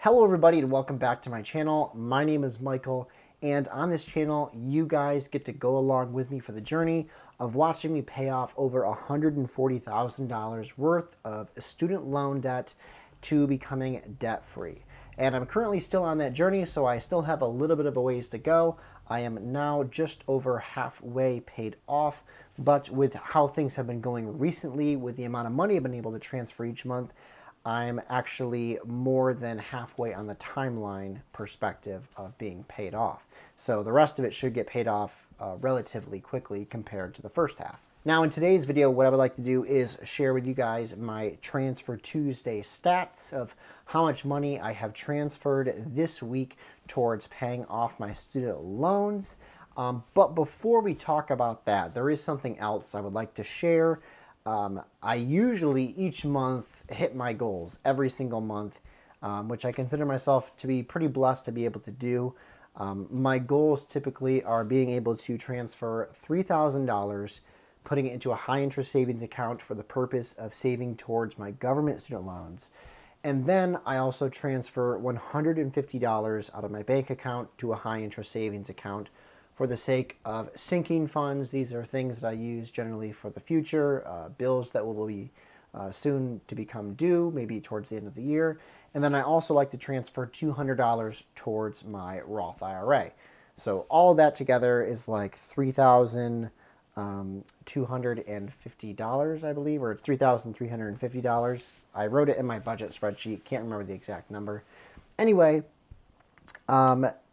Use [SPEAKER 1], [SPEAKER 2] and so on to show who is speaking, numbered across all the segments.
[SPEAKER 1] Hello everybody and welcome back to my channel. My name is Michael, and on this channel you guys get to go along with me for the journey of watching me pay off over $140,000 worth of student loan debt to becoming debt-free. And I'm currently still on that journey, so I still have a little bit of a ways to go. I am now just over halfway paid off, but with how things have been going recently, with the amount of money I've been able to transfer each month, I'm actually more than halfway on the timeline perspective of being paid off. So the rest of it should get paid off relatively quickly compared to the first half. Now in today's video, what I would like to do is share with you guys my Transfer Tuesday stats of how much money I have transferred this week towards paying off my student loans. But before we talk about that, there is something else I would like to share. I usually each month hit my goals every single month, which I consider myself to be pretty blessed to be able to do. My goals typically are being able to transfer $3,000, putting it into a high interest savings account for the purpose of saving towards my government student loans. And then I also transfer $150 out of my bank account to a high interest savings account for the sake of sinking funds. These are things that I use generally for the future, bills that will be soon to become due, maybe towards the end of the year. And then I also like to transfer $200 towards my Roth IRA. So all of that together is like $3,250, I believe, or it's $3,350. I wrote it in my budget spreadsheet, can't remember the exact number. Anyway,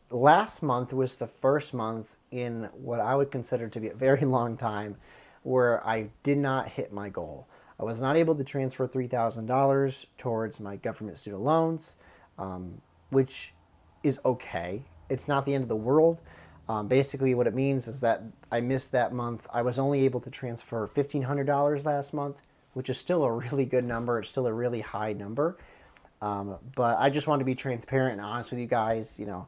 [SPEAKER 1] last month was the first month in what I would consider to be a very long time where I did not hit my goal. I was not able to transfer $3,000 towards my government student loans, which is okay. It's not the end of the world. Basically what it means is that I missed that month. I was only able to transfer $1,500 last month, which is still a really good number. It's still a really high number. But I just want to be transparent and honest with you guys. You know,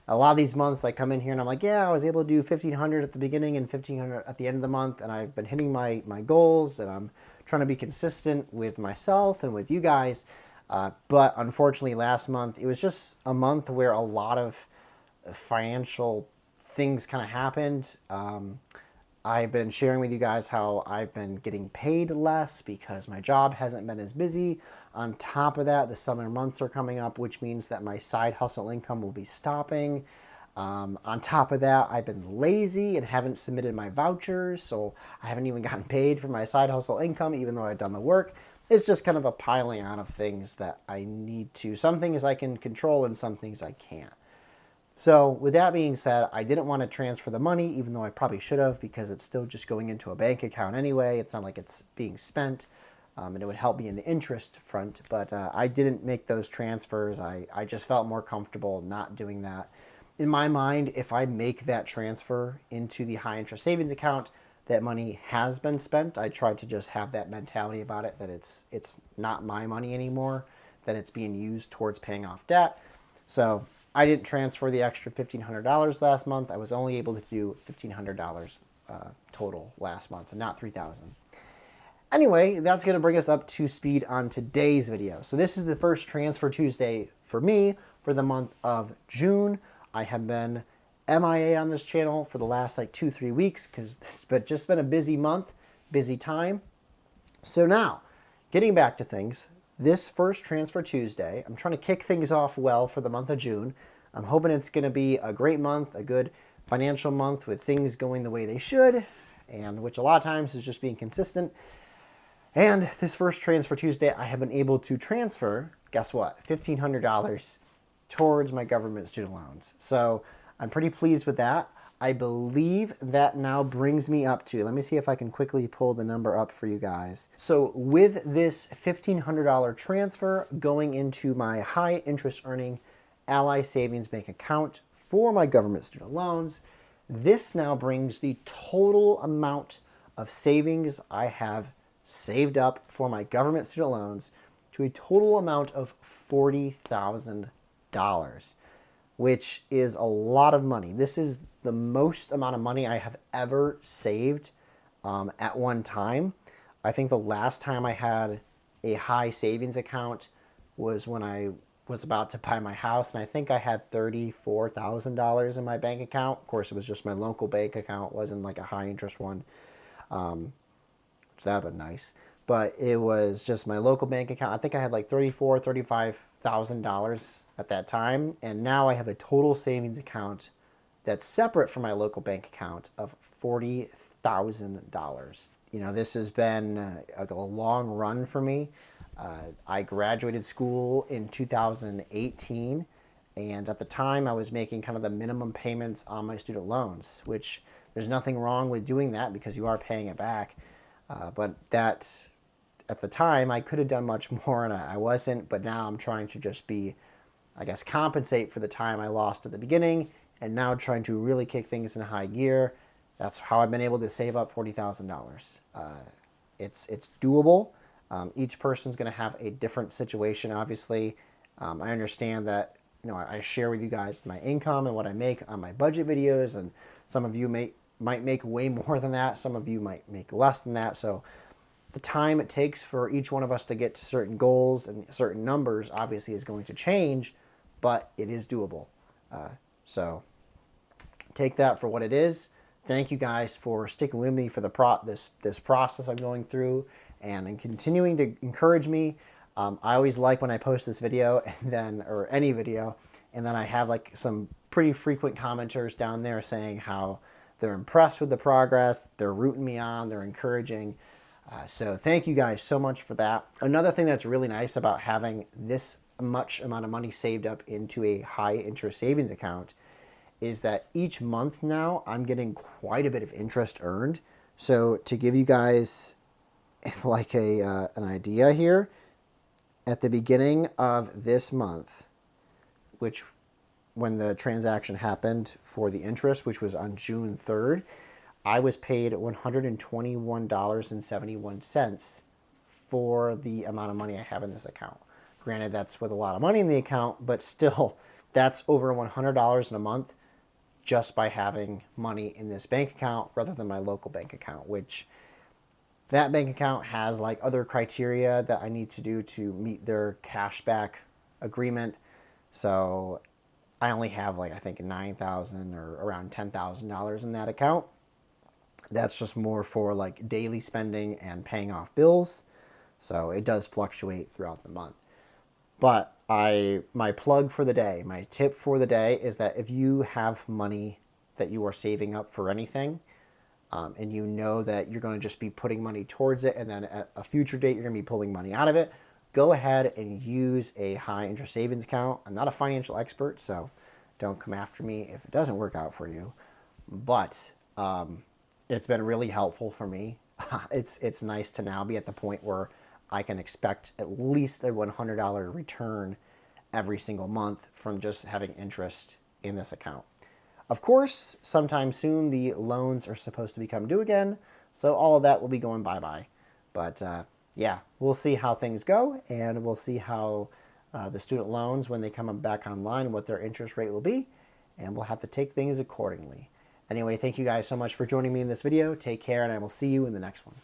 [SPEAKER 1] a lot of these months I come in here and I'm like, yeah, I was able to do $1,500 at the beginning and $1,500 at the end of the month, and I've been hitting my goals, and I'm trying to be consistent with myself and with you guys. But unfortunately last month, it was just a month where a lot of financial things kind of happened. I've been sharing with you guys how I've been getting paid less because my job hasn't been as busy. On top of that, the summer months are coming up, which means that my side hustle income will be stopping. On top of that, I've been lazy and haven't submitted my vouchers, so I haven't even gotten paid for my side hustle income, even though I've done the work. It's just kind of a piling on of things that I need to. Some things I can control and some things I can't. So with that being said, I didn't want to transfer the money, even though I probably should have, because it's still just going into a bank account anyway. It's not like it's being spent, and it would help me in the interest front. But I didn't make those transfers. I just felt more comfortable not doing that. In my mind, if I make that transfer into the high interest savings account, that money has been spent. I try to just have that mentality about it, that it's not my money anymore, that it's being used towards paying off debt. So I didn't transfer the extra $1,500 last month. I was only able to do $1,500 total last month, and not $3,000. Anyway, that's going to bring us up to speed on today's video. So this is the first Transfer Tuesday for me for the month of June. I have been MIA on this channel for the last like 2-3 weeks because it's just been a busy month, busy time. So now, getting back to things, this first Transfer Tuesday, I'm trying to kick things off well for the month of June. I'm hoping it's going to be a great month, a good financial month with things going the way they should, and which a lot of times is just being consistent. And this first Transfer Tuesday, I have been able to transfer, guess what, $1,500 towards my government student loans. So I'm pretty pleased with that. I believe that now brings me up to, let me see if I can quickly pull the number up for you guys. So with this $1,500 transfer going into my high interest earning Ally Savings Bank account for my government student loans, this now brings the total amount of savings I have saved up for my government student loans to a total amount of $40,000, which is a lot of money. This is the most amount of money I have ever saved at one time. I think the last time I had a high savings account was when I was about to buy my house, and I think I had $34,000 in my bank account. Of course, it was just my local bank account. It wasn't like a high interest one, so that would have been nice. But it was just my local bank account. I think I had like $35,000 at that time, and now I have a total savings account that's separate from my local bank account of $40,000. You know, this has been a long run for me. I graduated school in 2018, and at the time I was making kind of the minimum payments on my student loans, which there's nothing wrong with doing that because you are paying it back. But that, at the time, I could have done much more, and I wasn't. But now I'm trying to just be, I guess, compensate for the time I lost at the beginning, and now trying to really kick things in high gear. That's how I've been able to save up $40,000. It's doable. Each person's going to have a different situation, obviously. I understand that, you know, I share with you guys my income and what I make on my budget videos, and some of you might make way more than that. Some of you might make less than that. So the time it takes for each one of us to get to certain goals and certain numbers obviously is going to change, but it is doable. So take that for what it is. Thank you guys for sticking with me for this process I'm going through and continuing to encourage me. I always like when I post this video or any video, and then I have like some pretty frequent commenters down there saying how they're impressed with the progress, they're rooting me on, they're encouraging. So thank you guys so much for that. Another thing that's really nice about having this much amount of money saved up into a high interest savings account is that each month now I'm getting quite a bit of interest earned. So to give you guys like an idea here, at the beginning of this month, which when the transaction happened for the interest, which was on June 3rd, I was paid $121.71 for the amount of money I have in this account. Granted, that's with a lot of money in the account, but still, that's over $100 in a month just by having money in this bank account rather than my local bank account, which that bank account has like other criteria that I need to do to meet their cashback agreement. So I only have like, I think $9,000 or around $10,000 in that account. That's just more for like daily spending and paying off bills. So it does fluctuate throughout the month. But my plug for the day, my tip for the day is that if you have money that you are saving up for anything, and you know that you're going to just be putting money towards it, and then at a future date you're going to be pulling money out of it, go ahead and use a high interest savings account. I'm not a financial expert, so don't come after me if it doesn't work out for you. But it's been really helpful for me. It's nice to now be at the point where I can expect at least a $100 return every single month from just having interest in this account. Of course, sometime soon the loans are supposed to become due again, so all of that will be going bye-bye. But yeah, we'll see how things go, and we'll see how the student loans, when they come back online, what their interest rate will be, and we'll have to take things accordingly. Anyway, thank you guys so much for joining me in this video. Take care, and I will see you in the next one.